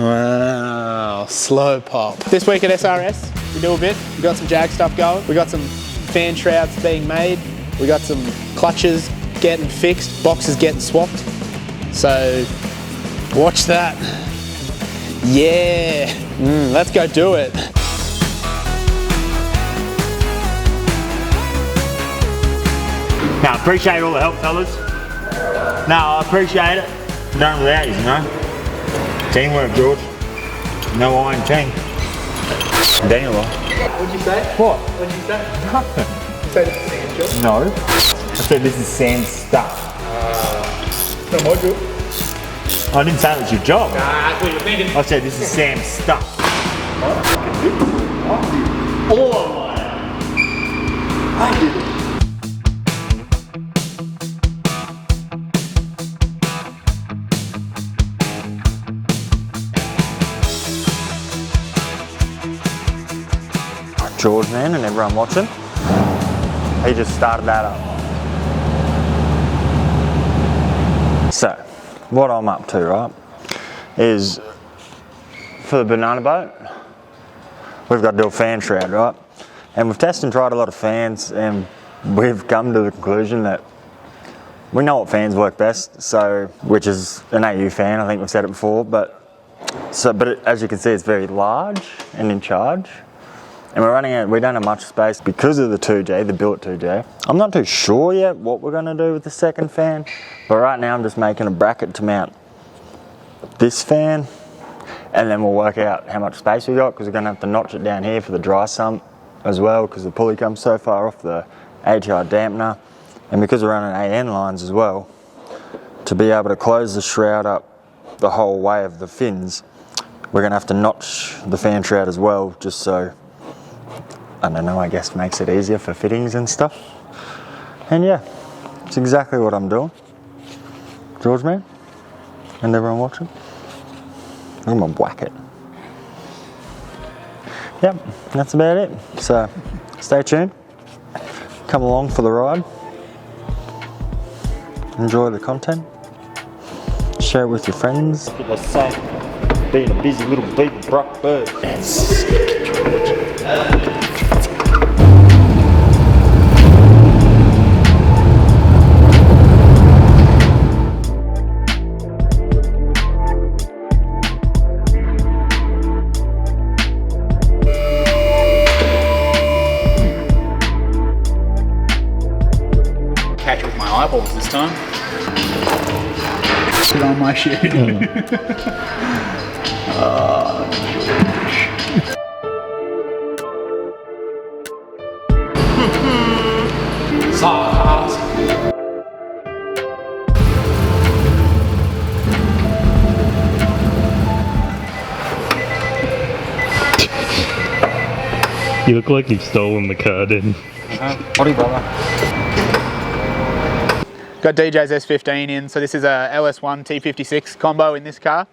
Wow, slow pop. This week at SRS, we do a bit. We got some Jag stuff going. We got some fan shrouds being made. We got some clutches getting fixed, boxes getting swapped. So, watch that. Yeah, let's go do it. Now, I appreciate all the help, fellas. No, I appreciate it. Done without you, you know. Teamwork, George. No iron team. Daniel. What'd you say? What? What'd you say? Nothing. You said it's sand job? No. I said this is sand stuff. Not my job. I didn't say it was your job. Nah, that's what you're thinking. I said this is sand stuff. All of mine. I did it. George, man, and everyone watching, he just started that up. So, what I'm up to, right, is for the banana boat, we've got to do a fan shroud, right? And we've tested and tried a lot of fans, and we've come to the conclusion that we know what fans work best, so, which is an AU fan, I think we've said it before, but as you can see, it's very large and in charge. And we're running out, we don't have much space because of the 2J, the Billet 2J. I'm not too sure yet what we're gonna do with the second fan, but right now I'm just making a bracket to mount this fan, and then we'll work out how much space we got, because we're gonna have to notch it down here for the dry sump as well, because the pulley comes so far off the ATI dampener, and because we're running AN lines as well, to be able to close the shroud up the whole way of the fins, we're gonna have to notch the fan shroud as well, just so, I don't know, I guess makes it easier for fittings and stuff. And yeah, it's exactly what I'm doing. George, man, and everyone watching. Look at my bracket. Yep, that's about it. So, stay tuned. Come along for the ride. Enjoy the content. Share it with your friends. What I say, being a busy little beaver brock bird. And sick, George. Catch with my eyeballs this time. Sit on my shoe. You look like you've stolen the car, didn't you? What do you, brother? Got DJ's S15 in, so this is a LS1 T56 combo in this car.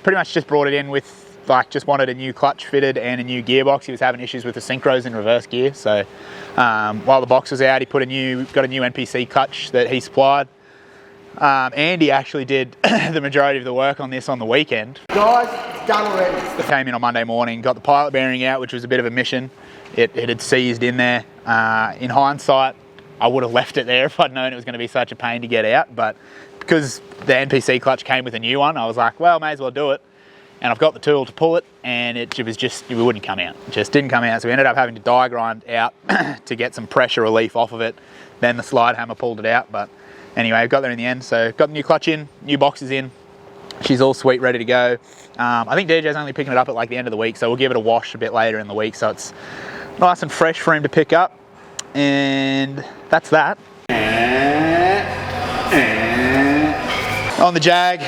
Pretty much just brought it in with, like, just wanted a new clutch fitted and a new gearbox. He was having issues with the synchros in reverse gear, so while the box was out, he got a new NPC clutch that he supplied. Andy actually did the majority of the work on this on the weekend. Guys, it's done already. Came in on Monday morning, got the pilot bearing out, which was a bit of a mission. It had seized in there. In hindsight, I would have left it there if I'd known it was going to be such a pain to get out, but because the NPC clutch came with a new one, I was like, well, may as well do it. And I've got the tool to pull it, and it wouldn't come out. It just didn't come out, so we ended up having to die grind out to get some pressure relief off of it. Then the slide hammer pulled it out, but anyway, I got there in the end. So got the new clutch in, new boxes in. She's all sweet, ready to go. I think DJ's only picking it up at like the end of the week, so we'll give it a wash a bit later in the week, so it's nice and fresh for him to pick up. And that's that. On the Jag,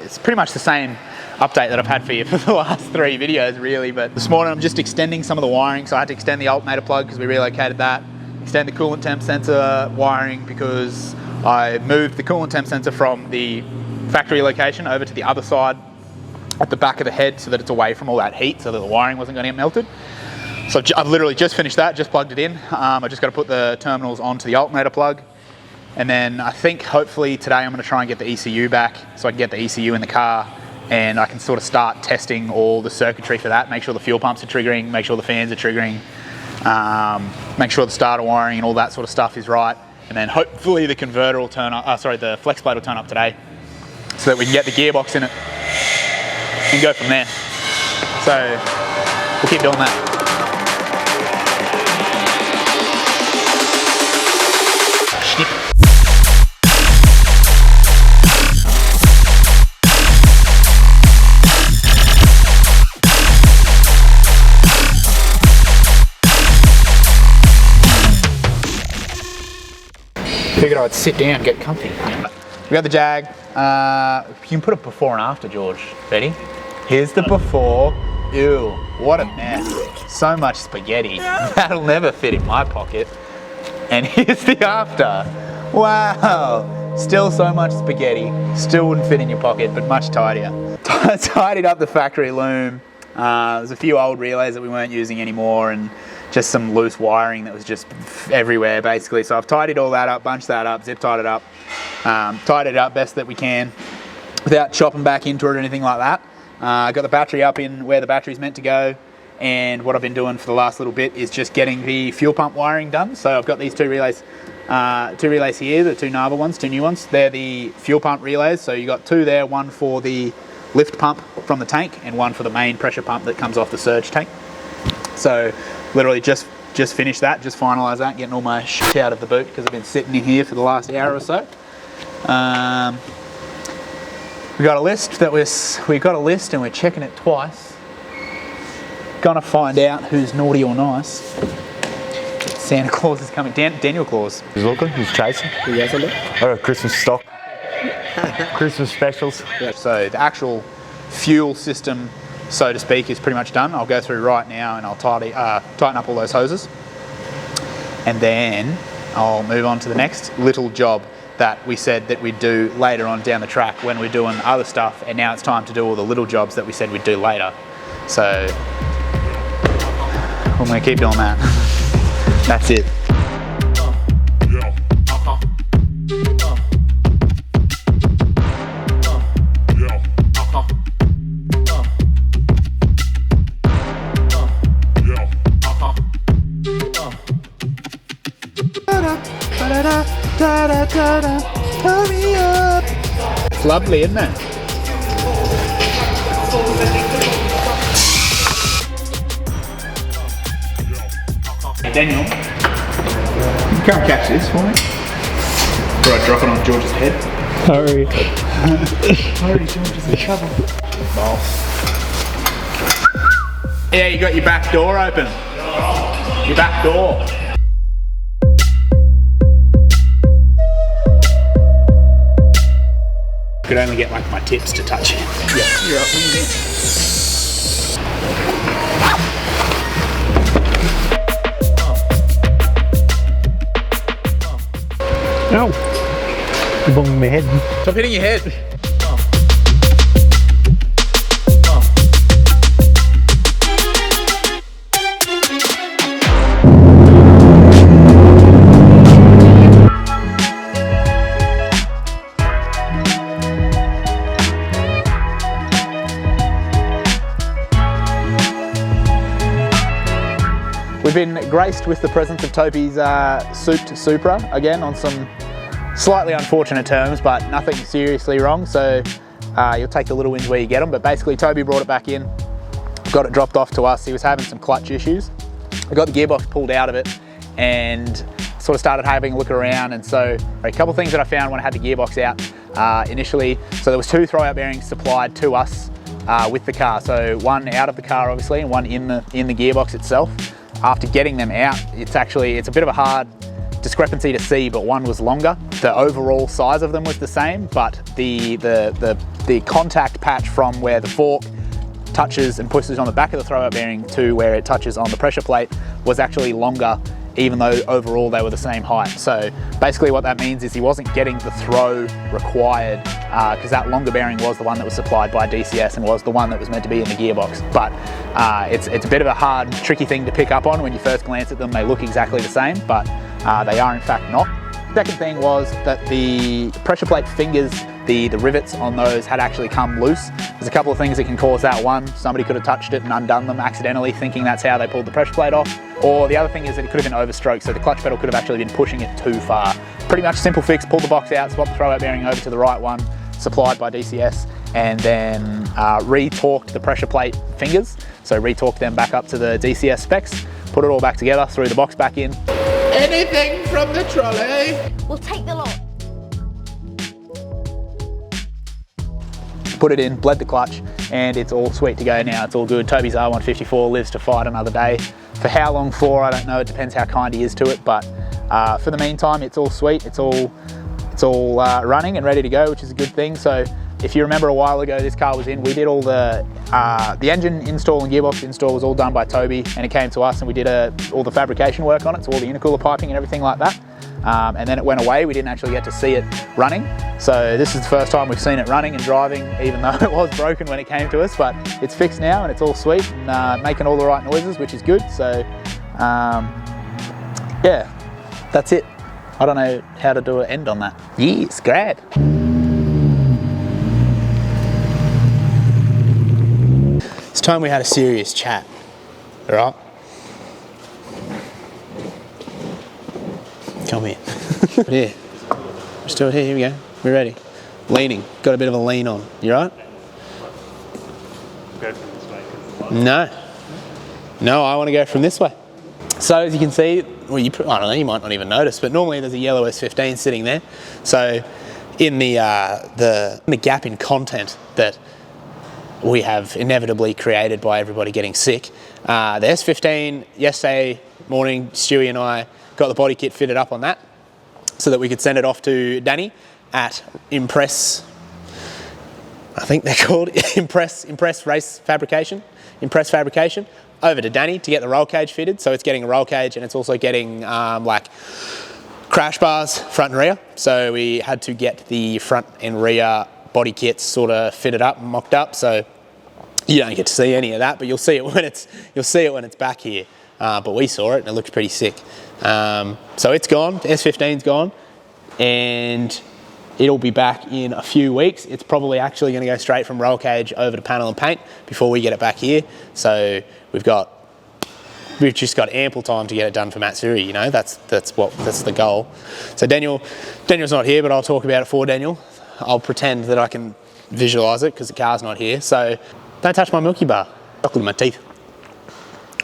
it's pretty much the same update that I've had for you for the last 3 videos really, but this morning I'm just extending some of the wiring, so I had to extend the alternator plug because we relocated that, extend the coolant temp sensor wiring because I moved the coolant temp sensor from the factory location over to the other side at the back of the head so that it's away from all that heat so that the wiring wasn't going to get melted. So I've literally just finished that, just plugged it in. I just got to put the terminals onto the alternator plug. And then I think hopefully today I'm going to try and get the ECU back so I can get the ECU in the car and I can sort of start testing all the circuitry for that, make sure the fuel pumps are triggering, make sure the fans are triggering, make sure the starter wiring and all that sort of stuff is right, and then hopefully the converter will turn up, the flex plate will turn up today, so that we can get the gearbox in it and go from there. So we'll keep doing that. Figured I'd sit down and get comfy. We got the Jag. You can put a before and after, George. Ready? Here's the before. Ew, what a mess. So much spaghetti. That'll never fit in my pocket. And here's the after. Wow. Still so much spaghetti. Still wouldn't fit in your pocket, but much tidier. Tidied up the factory loom. There's a few old relays that we weren't using anymore, and just some loose wiring that was just everywhere basically. So I've tidied all that up, bunched that up, zip tied it up, tied it up best that we can without chopping back into it or anything like that. Got the battery up in where the battery's meant to go, and what I've been doing for the last little bit is just getting the fuel pump wiring done. So I've got these two relays here, the two Narva ones, two new ones. They're the fuel pump relays, so you got two there, one for the lift pump from the tank and one for the main pressure pump that comes off the surge tank. So literally just finished that, just finalised that, getting all my shit out of the boot because I've been sitting in here for the last hour or so. We got a list and we're checking it twice. Gonna find out who's naughty or nice. Santa Claus is coming. Daniel Claus. He's looking, he's chasing. Yes, hello. Oh, Christmas stock. Christmas specials. So the actual fuel system, so to speak, is pretty much done. I'll go through right now and I'll tighten up all those hoses, and then I'll move on to the next little job that we said that we'd do later on down the track when we're doing other stuff, and now it's time to do all the little jobs that we said we'd do later. So I'm going to keep doing that. That's it. It's lovely, isn't it? Daniel, you come catch this for me. Before I drop it on George's head. Hurry. Hurry, George is in trouble. Yeah, you got your back door open. Your back door. Could only get like my tips to touch it. Yeah, you're up. Ow! You're bonging my head. Stop hitting your head. We've been graced with the presence of Toby's souped Supra, again on some slightly unfortunate terms, but nothing seriously wrong, so you'll take the little wins where you get them. But basically Toby brought it back in, got it dropped off to us. He was having some clutch issues. I got the gearbox pulled out of it and sort of started having a look around, and so a couple of things that I found when I had the gearbox out initially. So there was two throwout bearings supplied to us with the car, so one out of the car obviously and one in the gearbox itself. After getting them out, it's a bit of a hard discrepancy to see, but one was longer. The overall size of them was the same, but the contact patch from where the fork touches and pushes on the back of the throwout bearing to where it touches on the pressure plate was actually longer, even though overall they were the same height. So basically what that means is he wasn't getting the throw required because that longer bearing was the one that was supplied by DCS and was the one that was meant to be in the gearbox. But it's a bit of a hard, tricky thing to pick up on when you first glance at them. They look exactly the same, but they are in fact not. Second thing was that the pressure plate fingers the rivets on those had actually come loose. There's a couple of things that can cause that. One, somebody could have touched it and undone them accidentally, thinking that's how they pulled the pressure plate off. Or the other thing is that it could have been overstroked, so the clutch pedal could have actually been pushing it too far. Pretty much simple fix, pull the box out, swap the throwout bearing over to the right one, supplied by DCS, and then re-torqued the pressure plate fingers. So re-torqued them back up to the DCS specs, put it all back together, threw the box back in. Anything from the trolley? We'll take the lot. Put it in, bled the clutch, and it's all sweet to go now. It's all good. Toby's R154 lives to fight another day. For how long for, I don't know. It depends how kind he is to it, but for the meantime, it's all sweet. It's all running and ready to go, which is a good thing. So if you remember a while ago, this car was in, we did all the engine install and gearbox install was all done by Toby, and it came to us and we did all the fabrication work on it, so all the intercooler piping and everything like that. And then it went away. We didn't actually get to see it running. So this is the first time we've seen it running and driving, even though it was broken when it came to us, but it's fixed now and it's all sweet and making all the right noises, which is good. So yeah, that's it. I don't know how to do an end on that. Yes, great. It's time we had a serious chat, all right? Come here. Here. Just do it here. Here we go. We're ready. Leaning. Got a bit of a lean on. You right? Go from this way because the light. No. No, I want to go from this way. So as you can see, well, I don't know, you might not even notice, but normally there's a yellow S15 sitting there. So in the gap in content that we have inevitably created by everybody getting sick, the S15 yesterday morning, Stewie and I got the body kit fitted up on that so that we could send it off to Danny at Impress, I think they're called Impress Fabrication, over to Danny to get the roll cage fitted. So it's getting a roll cage and it's also getting like crash bars front and rear. So we had to get the front and rear body kits sort of fitted up and mocked up. So you don't get to see any of that, but you'll see it when it's back here. But we saw it and it looks pretty sick. So it's gone, the S15's gone, and it'll be back in a few weeks. It's probably actually going to go straight from roll cage over to panel and paint before we get it back here. So we've just got ample time to get it done for Matsuri, you know, that's the goal. So Daniel's not here, but I'll talk about it for Daniel. I'll pretend that I can visualise it because the car's not here. So don't touch my Milky Bar, chocolate in my teeth.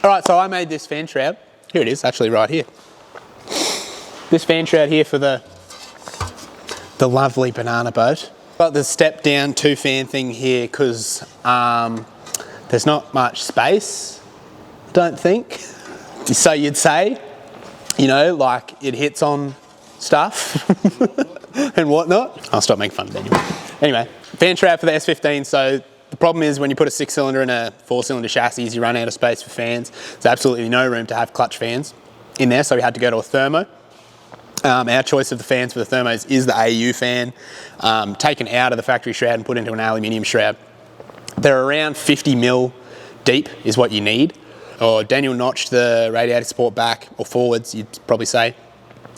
All right, so I made this fan shroud. Here it is, actually right here. This fan shroud here for the lovely banana boat. Got the step down 2 fan thing here because there's not much space, I don't think. So you'd say, you know, like it hits on stuff and whatnot. I'll stop making fun of Daniel. Anyway, fan shroud for the S15. So the problem is when you put a 6-cylinder in a 4-cylinder chassis, you run out of space for fans. There's absolutely no room to have clutch fans in there, so we had to go to a thermo. Our choice of the fans for the thermos is the AU fan, taken out of the factory shroud and put into an aluminium shroud. They're around 50 mil deep is what you need. Or Daniel notched the radiator support back or forwards, you'd probably say,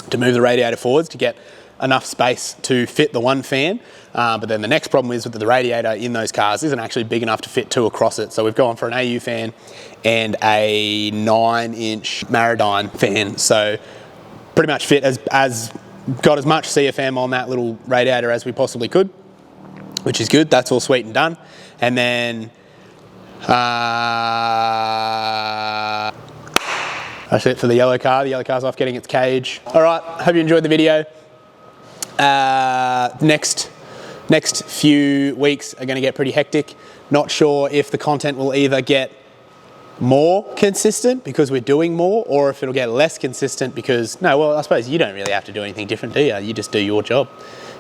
to move the radiator forwards to get enough space to fit the one fan. But then the next problem is that the radiator in those cars isn't actually big enough to fit 2 across it. So we've gone for an AU fan and a 9-inch Maridine fan. So pretty much fit got as much CFM on that little radiator as we possibly could, which is good. That's all sweet and done. And then that's it for the yellow car. The yellow car's off getting its cage. All right, hope you enjoyed the video. Next few weeks are going to get pretty hectic. Not sure if the content will either get more consistent because we're doing more, or if it'll get less consistent because, no, well, I suppose you don't really have to do anything different, do you? You just do your job.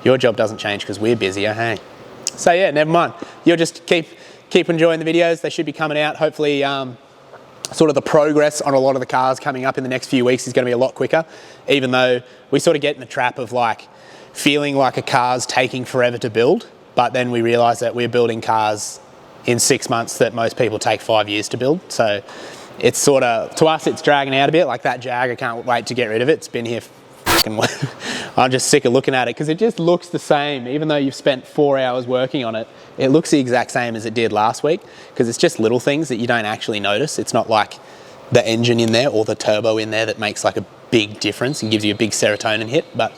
Your job doesn't change because we're busier, hey? So yeah, never mind. You'll just keep enjoying the videos. They should be coming out. Hopefully, sort of the progress on a lot of the cars coming up in the next few weeks is going to be a lot quicker, even though we sort of get in the trap of like feeling like a car's taking forever to build, but then we realise that we're building cars in 6 months that most people take 5 years to build. So it's sort of, to us, it's dragging out a bit. Like that Jag, I can't wait to get rid of it. It's been here I'm just sick of looking at it because it just looks the same. Even though you've spent 4 hours working on it, it looks the exact same as it did last week because it's just little things that you don't actually notice. It's not like the engine in there or the turbo in there that makes like a big difference and gives you a big serotonin hit. But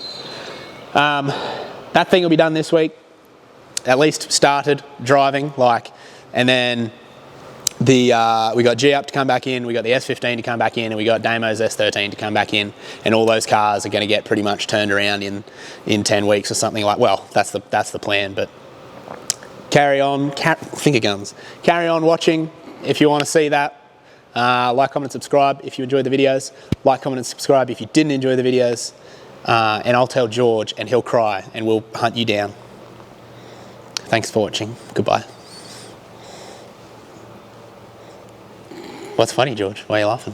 that thing will be done this week. At least started driving, and then we got G-Up to come back in, we got the S15 to come back in, and we got Damo's S13 to come back in, and all those cars are going to get pretty much turned around in 10 weeks or something like. Well, that's the plan. But carry on, finger guns. Carry on watching if you want to see that. Like, comment, subscribe if you enjoyed the videos. Like, comment, and subscribe if you didn't enjoy the videos. And I'll tell George, and he'll cry, and we'll hunt you down. Thanks for watching. Goodbye. What's funny, George? Why are you laughing?